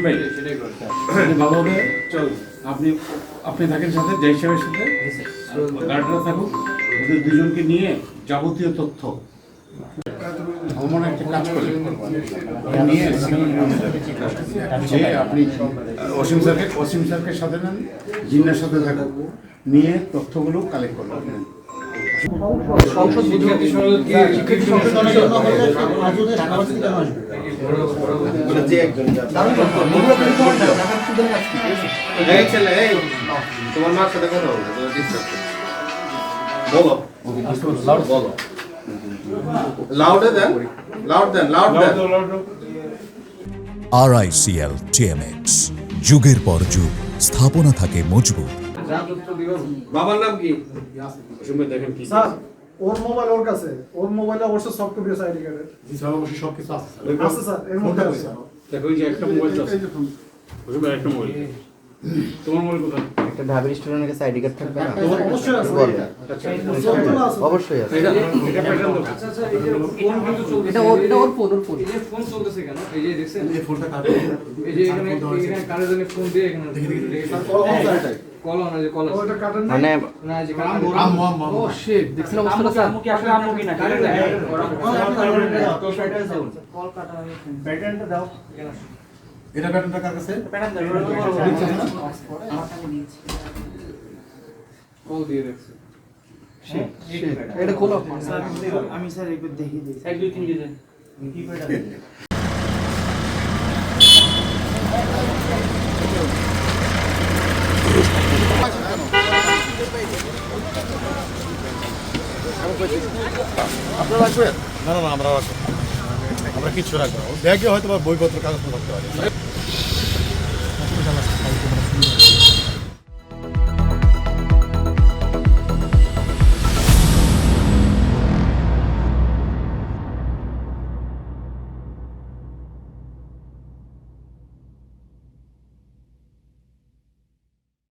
ভাই ভালোভাবে চল, আপনি আপনি থাকেন সাথে জয় সাহেবের সাথে, গার্ডরা থাকুক, ওদের দুজনকে নিয়ে যাবতীয় তথ্য ভ্রমণে একটা কাজ করেন নিয়ে যে আপনি অসীম স্যারকে সাথে নেন, জিন্নার সাথে থাকুন, নিয়ে তথ্যগুলো কালেক্ট করবেন। সংসদ তোমার মার সাথে কথা বলো, বলো বলো লাউডে দেন, লাউড দেন, লাউড দেন। RICL TMX, যুগের পর যুগ স্থাপনা থাকে মজবুত। বাবার নাম কি? দেখেন কি স্যার, ওর মোবাইল ওর কাছে, ওর মোবাইলে অবশ্য সফট কপি আছে আইডি কার্ডের। জি স্যার, অবশ্যই সব কিছু আছে আছে স্যার, এর মধ্যে আছে। দেখো এই যে একটা মোবাইল আছে, একটা মোবাইল, তোমার মোবাইল কোথায়? একটা ঢাবি রেস্টুরেন্টের কাছে আইডি কার্ড থাকবে না? অবশ্যই আছে। অবশ্যই আছে। এটা প্যাটার্ন দাও। এটা ওর ফোন এই যে ফোন চলতেছে কেন? এই যে দেখছেন এই ফোনটা কাটে, এই যে এখানে কারোর জন্য ফোন দিয়ে এখানে কল অন আছে, কল ওটা কাটেন না। মানে না যে ও শিট, দেখছেন অবস্থাটা স্যার? আম্মু কি আসলে আম্মু কি না কারেন্ট লাগে তো সেটা আছে কল কাটা আমি প্যাটার্নটা দাও কেন? এটা প্যাটার্নটা কার কাছে? প্যাটার্ন দাও কল দিয়ে দেখছে। এটা খোলো। আমি স্যার একটু দেখি দিই 1 2 3 দিন কি প্যাটার্ন আপনারা রাখবেন? না না না, আমরা কিছু রাখবো না। ব্যাগে হয়তো বা বইপত্র কাগজপত্র রাখতে পারি।